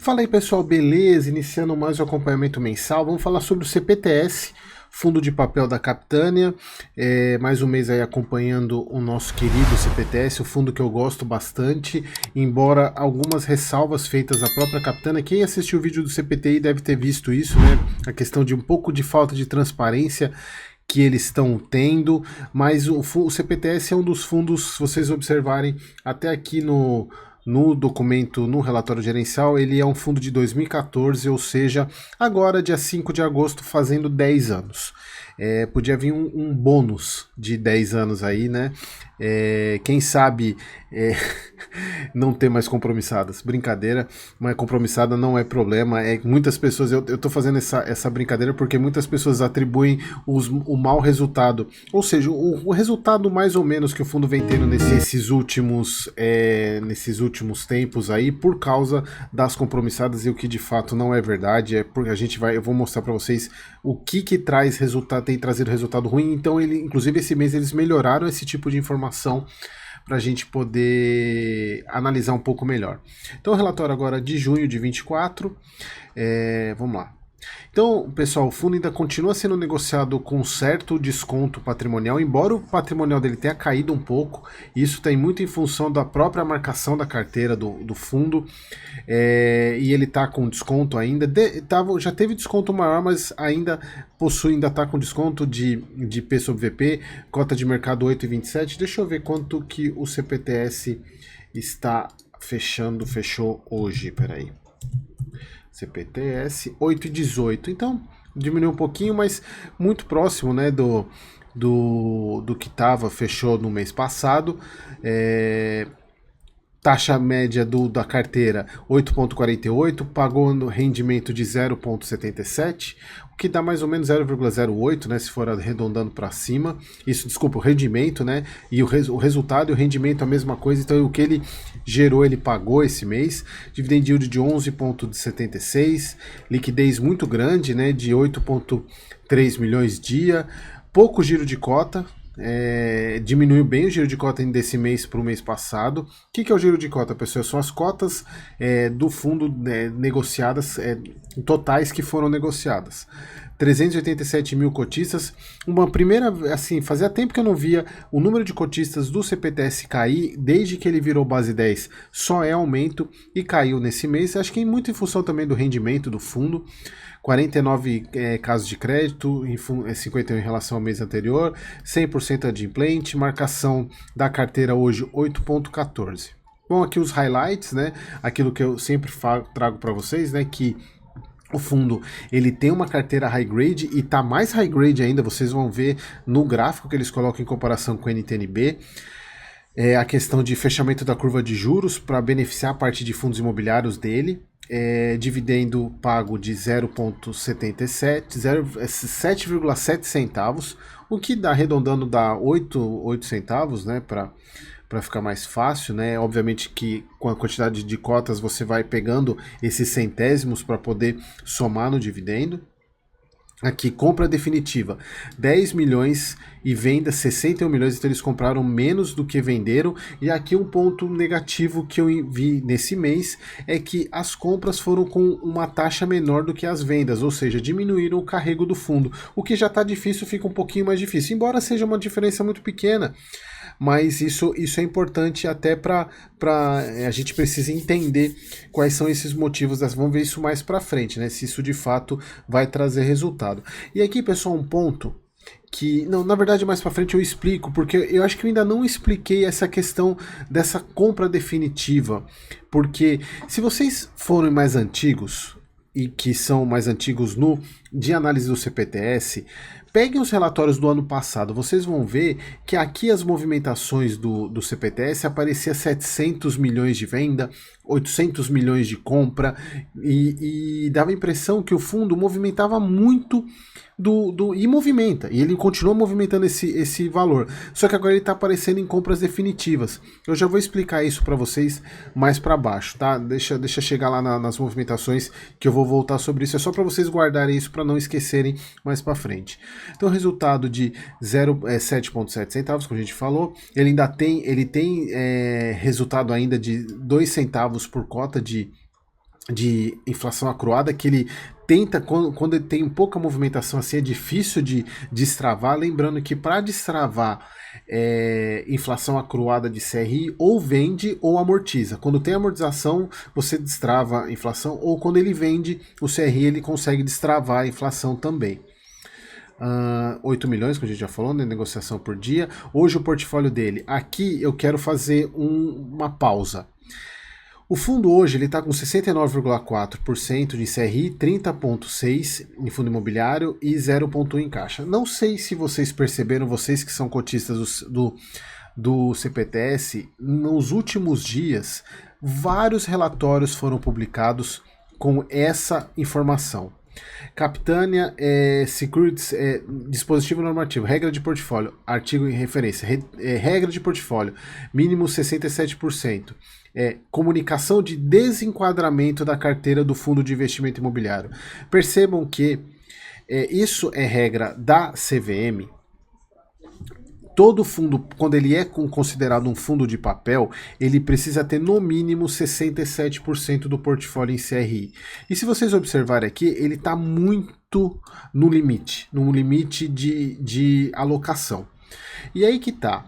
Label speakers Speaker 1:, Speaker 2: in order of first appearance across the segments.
Speaker 1: Fala aí pessoal, beleza? Iniciando mais o acompanhamento mensal, vamos falar sobre o CPTS, fundo de papel da Capitânia, mais um mês aí acompanhando o nosso querido CPTS, o fundo que eu gosto bastante, embora algumas ressalvas feitas à própria Capitânia. Quem assistiu o vídeo do CPTI deve ter visto isso, né? A questão de um pouco de falta de transparência que eles estão tendo, mas o CPTS é um dos fundos, se vocês observarem até aqui no documento, no relatório gerencial, ele é um fundo de 2014, ou seja, agora dia 5 de agosto fazendo 10 anos. Podia vir um bônus de 10 anos aí, né? Quem sabe não ter mais compromissadas. Brincadeira, mas compromissada não é problema. Muitas pessoas, eu tô fazendo essa brincadeira porque muitas pessoas atribuem o mau resultado, ou seja, o resultado mais ou menos que o fundo vem tendo nesses últimos tempos aí, por causa das compromissadas, e o que de fato não é verdade. Porque eu vou mostrar para vocês o que traz resultado, tem trazido resultado ruim. Então inclusive esse mês eles melhoraram esse tipo de informação para a gente poder analisar um pouco melhor. Então o relatório agora de junho de 24, vamos lá. Então, pessoal, o fundo ainda continua sendo negociado com certo desconto patrimonial, embora o patrimonial dele tenha caído um pouco. Isso tem muito em função da própria marcação da carteira do fundo, e ele está com desconto ainda. Já teve desconto maior, mas ainda está com desconto de P sobre VP, cota de mercado 8,27. Deixa eu ver quanto que o CPTS está fechou hoje, peraí. CPTS 8,18, então diminuiu um pouquinho, mas muito próximo, né, do que fechou no mês passado. Taxa média da carteira 8,48, pagou no rendimento de 0,77, o que dá mais ou menos 0,08, né, se for arredondando para cima. Isso, desculpa, o rendimento, né, e o resultado e o rendimento a mesma coisa. Então o que ele gerou, ele pagou esse mês. Dividend yield de 11,76, liquidez muito grande, né, de 8,3 milhões dia, pouco giro de cota. Diminuiu bem o giro de cota desse mês para o mês passado. O que é o giro de cota, pessoal? São as cotas do fundo negociadas, totais que foram negociadas. 387 mil cotistas. Uma primeira, assim, fazia tempo que eu não via o número de cotistas do CPTS cair, desde que ele virou base 10, só é aumento, e caiu nesse mês. Acho que muito em função também do rendimento do fundo. 49 casos de crédito, 51 em relação ao mês anterior, 100% adimplente, marcação da carteira hoje 8,14. Bom, aqui os highlights, né? Aquilo que eu sempre trago para vocês, né? Que o fundo, ele tem uma carteira high grade e tá mais high grade ainda, vocês vão ver no gráfico que eles colocam em comparação com o NTNB. A questão de fechamento da curva de juros para beneficiar a parte de fundos imobiliários dele. Dividendo pago de 0,77, 7,7 centavos, o que dá, arredondando, dá 8 centavos, né, para ficar mais fácil, né? Obviamente que com a quantidade de cotas você vai pegando esses centésimos para poder somar no dividendo. Aqui, compra definitiva, 10 milhões e venda 61 milhões, então eles compraram menos do que venderam. E aqui um ponto negativo que eu vi nesse mês é que as compras foram com uma taxa menor do que as vendas, ou seja, diminuíram o carrego do fundo. O que já está difícil fica um pouquinho mais difícil, embora seja uma diferença muito pequena. Mas isso é importante até para a gente precisa entender quais são esses motivos. Vamos ver isso mais para frente, né? Se isso de fato vai trazer resultado. E aqui, pessoal, um ponto que, não, na verdade mais para frente eu explico, porque eu acho que eu ainda não expliquei essa questão dessa compra definitiva, porque se vocês forem mais antigos, e que são mais antigos de análise do CPTS, peguem os relatórios do ano passado, vocês vão ver que aqui as movimentações do CPTS aparecia 700 milhões de venda, 800 milhões de compra, e dava a impressão que o fundo movimentava muito e movimenta, e ele continua movimentando esse valor, só que agora ele está aparecendo em compras definitivas. Eu já vou explicar isso para vocês mais para baixo, tá? Deixa chegar lá nas movimentações que eu vou voltar sobre isso, é só para vocês guardarem isso para não esquecerem mais para frente. Então, resultado de 7,7 centavos, como a gente falou, ele tem resultado ainda de 2 centavos por cota de de inflação acruada, que ele tenta, quando ele tem pouca movimentação assim, é difícil de destravar. Lembrando que para destravar inflação acruada de CRI, ou vende ou amortiza. Quando tem amortização, você destrava a inflação, ou quando ele vende o CRI, ele consegue destravar a inflação também. 8 milhões, como a gente já falou, né, negociação por dia. Hoje o portfólio dele, aqui eu quero fazer uma pausa. O fundo hoje está com 69,4% de CRI, 30,6% em fundo imobiliário e 0,1% em caixa. Não sei se vocês perceberam, vocês que são cotistas do CPTS, nos últimos dias, vários relatórios foram publicados com essa informação. Capitânia, Securities, dispositivo normativo, regra de portfólio, artigo em referência, regra de portfólio, mínimo 67%. Comunicação de desenquadramento da carteira do fundo de investimento imobiliário. Percebam que isso é regra da CVM. Todo fundo, quando ele é considerado um fundo de papel, ele precisa ter no mínimo 67% do portfólio em CRI. E se vocês observarem aqui, ele está muito no limite de alocação. E aí que tá.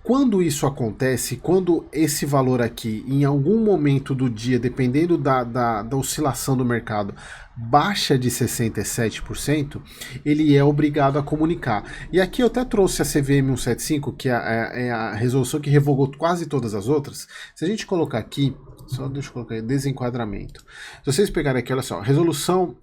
Speaker 1: Quando isso acontece, quando esse valor aqui, em algum momento do dia, dependendo da oscilação do mercado, baixa de 67%, ele é obrigado a comunicar. E aqui eu até trouxe a CVM 175, que é a resolução que revogou quase todas as outras. Se a gente colocar aqui, só deixa eu colocar aí, desenquadramento. Se vocês pegarem aqui, olha só, resolução,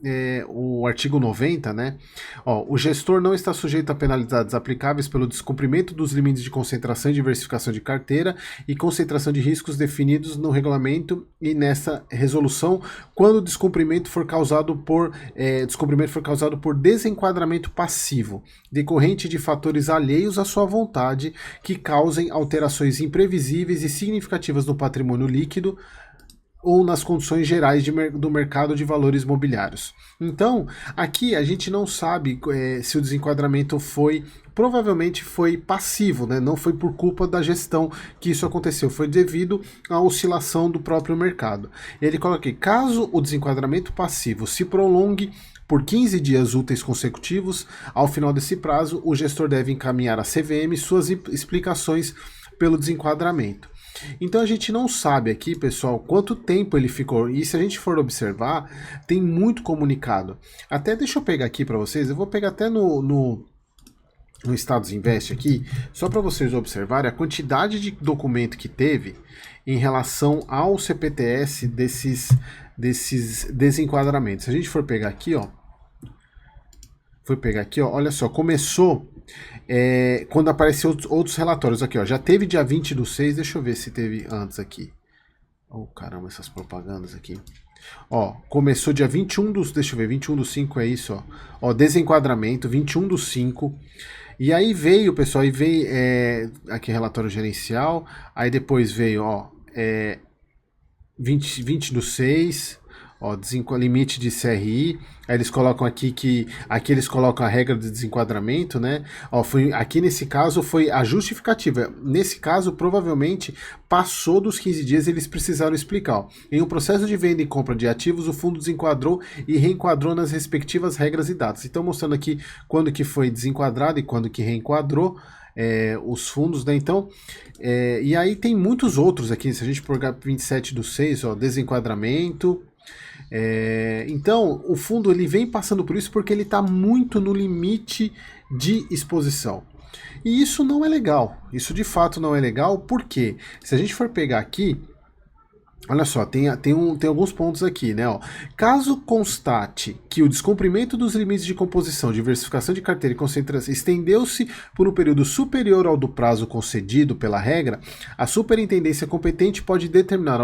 Speaker 1: o artigo 90, né? Ó, o gestor não está sujeito a penalidades aplicáveis pelo descumprimento dos limites de concentração e diversificação de carteira e concentração de riscos definidos no regulamento e nessa resolução, quando o descumprimento for causado por desenquadramento passivo, decorrente de fatores alheios à sua vontade, que causem alterações imprevisíveis e significativas no patrimônio líquido ou nas condições gerais do mercado de valores mobiliários. Então, aqui a gente não sabe se o desenquadramento provavelmente foi passivo, né? Não foi por culpa da gestão que isso aconteceu, foi devido à oscilação do próprio mercado. Ele coloca aqui, caso o desenquadramento passivo se prolongue por 15 dias úteis consecutivos, ao final desse prazo, o gestor deve encaminhar à CVM suas explicações pelo desenquadramento. Então a gente não sabe aqui, pessoal, quanto tempo ele ficou. E se a gente for observar, tem muito comunicado. Até deixa eu pegar aqui para vocês, eu vou pegar até no Status Invest aqui, só para vocês observarem a quantidade de documento que teve em relação ao CPTS desses desenquadramentos. Se a gente for pegar aqui, ó, olha só, começou quando apareceu outros relatórios aqui, ó, já teve dia 20/6, deixa eu ver se teve antes aqui. Oh, caramba, essas propagandas aqui. Ó, começou dia 21/5 é isso, ó. Ó, desenquadramento, 21/5. E aí veio, pessoal, aqui relatório gerencial, aí depois veio, ó, 20/6, ó, limite de CRI, aí eles colocam aqui eles colocam a regra de desenquadramento, né? Ó, aqui nesse caso foi a justificativa. Nesse caso, provavelmente passou dos 15 dias e eles precisaram explicar. Ó. Em um processo de venda e compra de ativos, o fundo desenquadrou e reenquadrou nas respectivas regras e datas. Então mostrando aqui quando que foi desenquadrado e quando que reenquadrou. Os fundos, né? Então, e aí tem muitos outros aqui. Se a gente pegar 27/6, ó, desenquadramento. Então, o fundo ele vem passando por isso porque ele está muito no limite de exposição. E isso não é legal. Isso de fato não é legal, porque se a gente for pegar aqui, olha só, tem alguns pontos aqui, né? Ó. Caso constate que o descumprimento dos limites de composição, diversificação de carteira e concentração estendeu-se por um período superior ao do prazo concedido pela regra, a superintendência competente pode determinar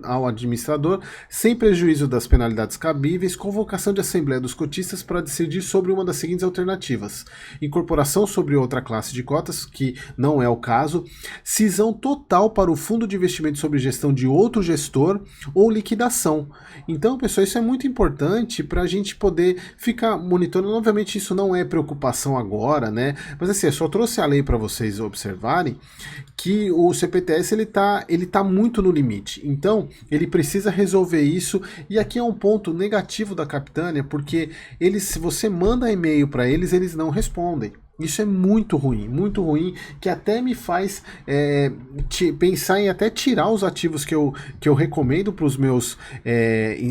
Speaker 1: ao administrador, sem prejuízo das penalidades cabíveis, convocação de assembleia dos cotistas para decidir sobre uma das seguintes alternativas: incorporação sobre outra classe de cotas, que não é o caso, cisão total para o fundo de investimento sob gestão de outro outro gestor ou liquidação. Então, pessoal, isso é muito importante para a gente poder ficar monitorando. Obviamente, isso não é preocupação agora, né? Mas assim, eu só trouxe a lei para vocês observarem que o CPTS ele tá muito no limite. Então, ele precisa resolver isso. E aqui é um ponto negativo da Capitânia, porque eles, se você manda e-mail para eles, eles não respondem. Isso é muito ruim, que até me faz pensar em até tirar os ativos que eu recomendo para os meus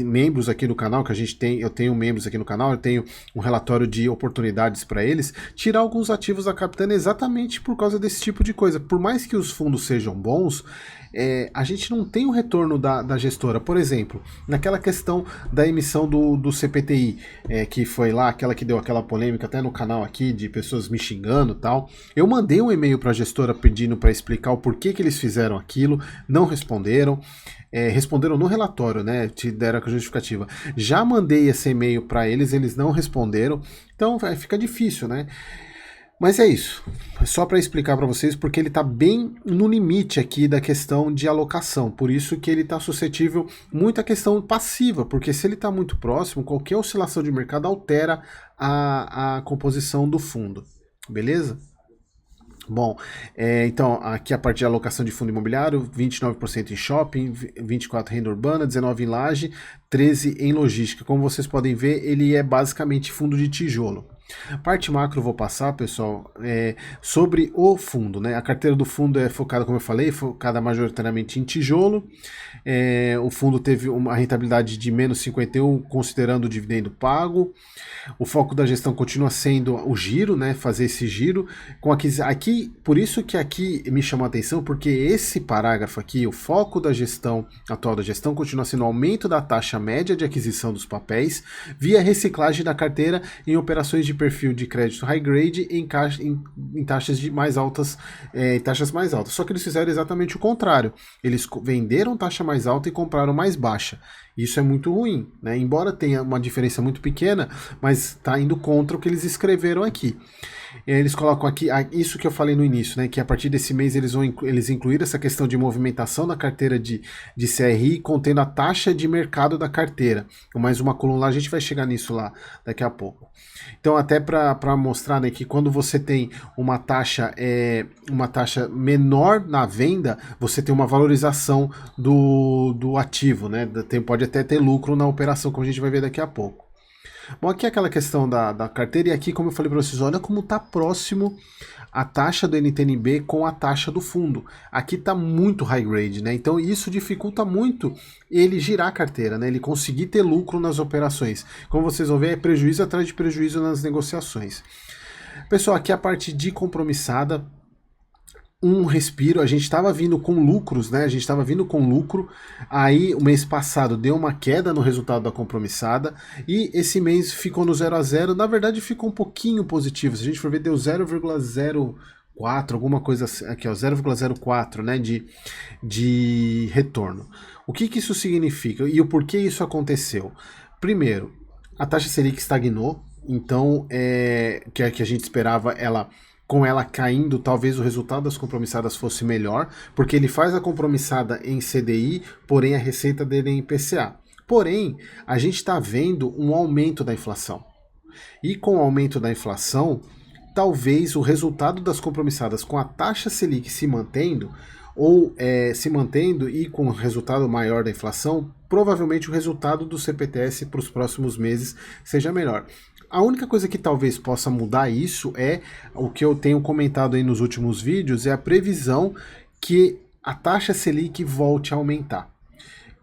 Speaker 1: membros aqui no canal, que eu tenho membros aqui no canal, eu tenho um relatório de oportunidades para eles, tirar alguns ativos da Capitânia exatamente por causa desse tipo de coisa. Por mais que os fundos sejam bons, a gente não tem o retorno da gestora. Por exemplo, naquela questão da emissão do CPTI, que foi lá, aquela que deu aquela polêmica até no canal aqui, de pessoas me xingando e tal, eu mandei um e-mail para a gestora pedindo para explicar o porquê que eles fizeram aquilo, não responderam. Responderam no relatório, né? Te deram a justificativa. Já mandei esse e-mail para eles, eles não responderam, então fica difícil, né? Mas é isso, só para explicar para vocês, porque ele está bem no limite aqui da questão de alocação, por isso que ele está suscetível muito à questão passiva, porque se ele está muito próximo, qualquer oscilação de mercado altera a composição do fundo, beleza? Bom, então aqui a parte de alocação de fundo imobiliário, 29% em shopping, 24% em renda urbana, 19% em laje, 13% em logística. Como vocês podem ver, ele é basicamente fundo de tijolo. Parte macro eu vou passar, pessoal, sobre o fundo, né? A carteira do fundo é focada, como eu falei, focada majoritariamente em tijolo. O fundo teve uma rentabilidade de menos 51, considerando o dividendo pago. O foco da gestão continua sendo o giro, né? Fazer esse giro. Aqui, por isso que aqui me chamou a atenção, porque esse parágrafo aqui, o foco da gestão, atual da gestão, continua sendo o aumento da taxa média de aquisição dos papéis via reciclagem da carteira em operações de perfil de crédito high grade em taxas mais altas, taxas mais altas. Só que eles fizeram exatamente o contrário. Eles venderam taxa mais alta e compraram mais baixa. Isso é muito ruim, né? Embora tenha uma diferença muito pequena, mas está indo contra o que eles escreveram aqui. Eles colocam aqui isso que eu falei no início, né? Que a partir desse mês eles incluíram essa questão de movimentação na carteira de CRI, contendo a taxa de mercado da carteira. Mais uma coluna lá, a gente vai chegar nisso lá daqui a pouco. Então, até para mostrar, né, que quando você tem uma taxa menor na venda, você tem uma valorização do ativo, né? Pode até ter lucro na operação, como a gente vai ver daqui a pouco. Bom, aqui é aquela questão da carteira, e aqui, como eu falei para vocês, olha como está próximo a taxa do NTNB com a taxa do fundo. Aqui está muito high grade, né? Então isso dificulta muito ele girar a carteira, né? Ele conseguir ter lucro nas operações. Como vocês vão ver, é prejuízo atrás de prejuízo nas negociações. Pessoal, aqui a parte de compromissada. Um respiro, a gente estava vindo com lucros, né? A gente estava vindo com lucro, aí o mês passado deu uma queda no resultado da compromissada e esse mês ficou no 0 a 0, na verdade ficou um pouquinho positivo, se a gente for ver deu 0,04, alguma coisa aqui, ó, 0,04, né, de retorno. O que isso significa e o porquê isso aconteceu? Primeiro, a taxa Selic estagnou, então que a gente esperava com ela caindo, talvez o resultado das compromissadas fosse melhor, porque ele faz a compromissada em CDI, porém a receita dele é em IPCA. Porém, a gente está vendo um aumento da inflação. E com o aumento da inflação, talvez o resultado das compromissadas com a taxa Selic se mantendo, se mantendo e com o resultado maior da inflação, provavelmente o resultado do CPTS para os próximos meses seja melhor. A única coisa que talvez possa mudar isso é o que eu tenho comentado aí nos últimos vídeos, é a previsão que a taxa Selic volte a aumentar,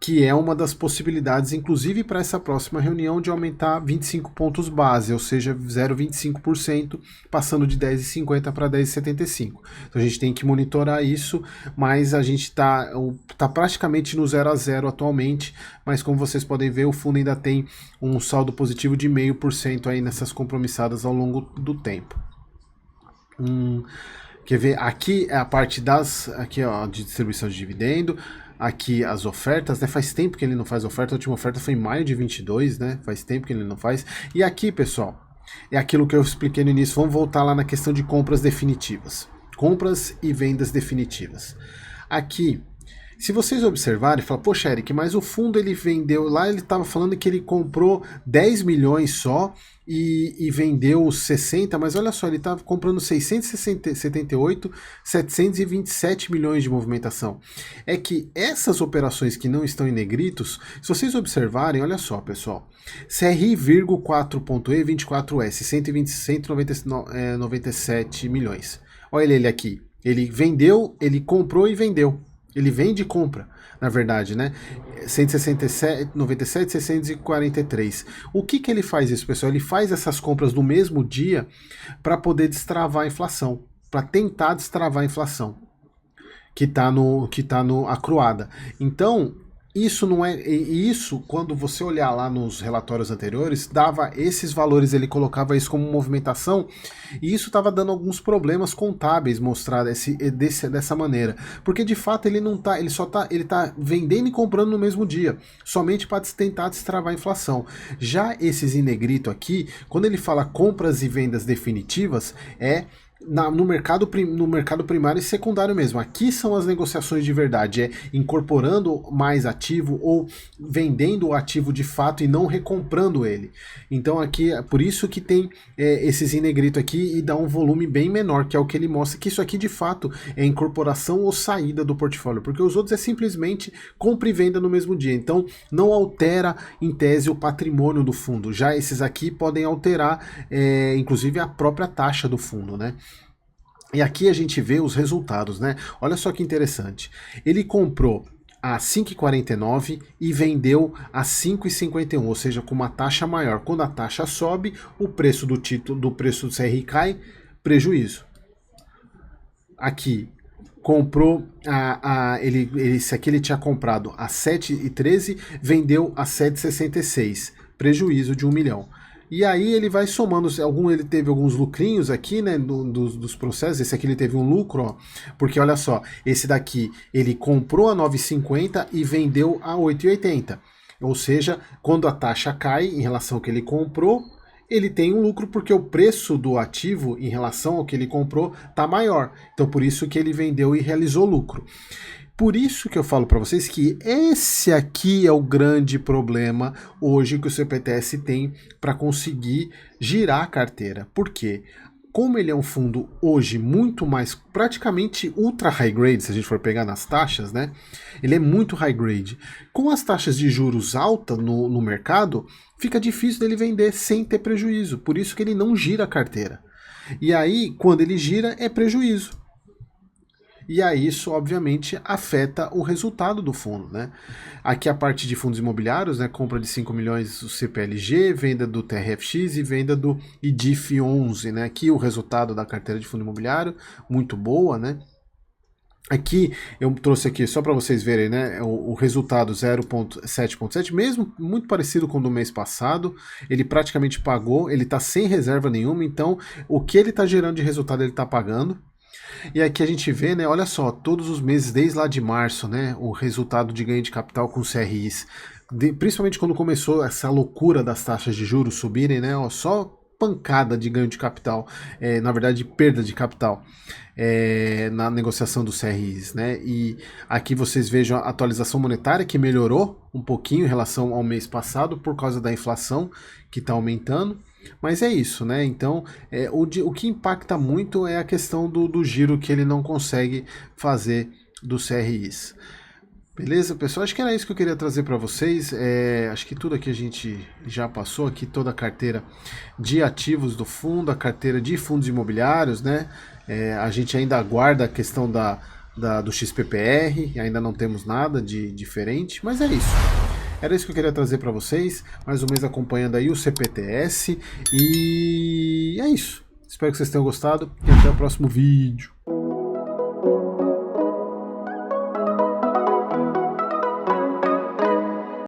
Speaker 1: que é uma das possibilidades, inclusive para essa próxima reunião, de aumentar 25 pontos base, ou seja, 0,25%, passando de 10,50 para 10,75. Então a gente tem que monitorar isso, mas a gente tá praticamente no 0 a 0 atualmente, mas como vocês podem ver, o fundo ainda tem um saldo positivo de 0,5% aí nessas compromissadas ao longo do tempo. Quer ver? Aqui é a parte de distribuição de dividendo. Aqui as ofertas, né? Faz tempo que ele não faz oferta, a última oferta foi em maio de 22, né? Faz tempo que ele não faz. E aqui, pessoal, é aquilo que eu expliquei no início, vamos voltar lá na questão de compras definitivas. Compras e vendas definitivas. Aqui, Se vocês observarem, falam, poxa, Eric, mas o fundo ele vendeu lá, ele estava falando que ele comprou 10 milhões só e vendeu 60, mas olha só, ele estava comprando 678, 727 milhões de movimentação. É que essas operações que não estão em negritos, se vocês observarem, olha só, pessoal, CRI, 4.E, 24S, 197 milhões. Olha ele aqui, ele vendeu, ele comprou e vendeu. Ele vende e compra, na verdade, né? 167, 97, 643. O que ele faz isso, pessoal? Ele faz essas compras no mesmo dia para poder destravar a inflação, para tentar destravar a inflação que está no acruada. Então, isso não é. Isso, quando você olhar lá nos relatórios anteriores, dava esses valores, ele colocava isso como movimentação, e isso estava dando alguns problemas contábeis mostrar dessa maneira. Porque de fato ele não tá, ele tá vendendo e comprando no mesmo dia, somente para tentar destravar a inflação. Já esses em negrito aqui, quando ele fala compras e vendas definitivas, no mercado primário e secundário mesmo. Aqui são as negociações de verdade, incorporando mais ativo ou vendendo o ativo de fato e não recomprando ele. Então aqui, por isso que tem esses em negrito aqui e dá um volume bem menor, que é o que ele mostra que isso aqui de fato é incorporação ou saída do portfólio, porque os outros é simplesmente compra e venda no mesmo dia. Então não altera em tese o patrimônio do fundo. Já esses aqui podem alterar inclusive a própria taxa do fundo, né? E aqui a gente vê os resultados, né? Olha só que interessante. Ele comprou a 5,49 e vendeu a 5,51, ou seja, com uma taxa maior. Quando a taxa sobe, o preço do preço do CRI cai, prejuízo. Aqui comprou esse aqui ele tinha comprado a 7,13, vendeu a 7,66, prejuízo de 1 milhão. E aí ele vai somando, ele teve alguns lucrinhos aqui, né, dos processos. Esse aqui ele teve um lucro, ó, porque olha só, esse daqui ele comprou a 9,50 e vendeu a 8,80. Ou seja, quando a taxa cai em relação ao que ele comprou, ele tem um lucro porque o preço do ativo em relação ao que ele comprou está maior. Então por isso que ele vendeu e realizou lucro. Por isso que eu falo para vocês que esse aqui é o grande problema hoje que o CPTS tem para conseguir girar a carteira. Por quê? Como ele é um fundo hoje muito mais, praticamente ultra high grade, se a gente for pegar nas taxas, né? Ele é muito high grade. Com as taxas de juros altas no mercado, fica difícil dele vender sem ter prejuízo. Por isso que ele não gira a carteira. E aí, quando ele gira, é prejuízo. E aí isso, obviamente, afeta o resultado do fundo, né? Aqui a parte de fundos imobiliários, né? Compra de 5 milhões do CPLG, venda do TRFX e venda do IDIF 11, né? Aqui o resultado da carteira de fundo imobiliário, muito boa, né? Aqui eu trouxe aqui só para vocês verem, né, o resultado 0,7.7, mesmo muito parecido com o do mês passado. Ele praticamente pagou, ele está sem reserva nenhuma, então o que ele está gerando de resultado ele está pagando. E aqui a gente vê, né, olha só, todos os meses, desde lá de março, né, o resultado de ganho de capital com CRIs, principalmente quando começou essa loucura das taxas de juros subirem, né, ó, só pancada de ganho de capital, na verdade perda de capital na negociação dos CRIs, né? E aqui vocês vejam a atualização monetária que melhorou um pouquinho em relação ao mês passado por causa da inflação que está aumentando. Mas é isso, né? Então, o que impacta muito é a questão do giro que ele não consegue fazer dos CRIs. Beleza, pessoal? Acho que era isso que eu queria trazer para vocês. Acho que tudo aqui a gente já passou, aqui toda a carteira de ativos do fundo, a carteira de fundos imobiliários, né? A gente ainda aguarda a questão do XPPR, ainda não temos nada de diferente, mas é isso. Era isso que eu queria trazer para vocês, mais um mês acompanhando aí o CPTS, e é isso. Espero que vocês tenham gostado e até o próximo vídeo.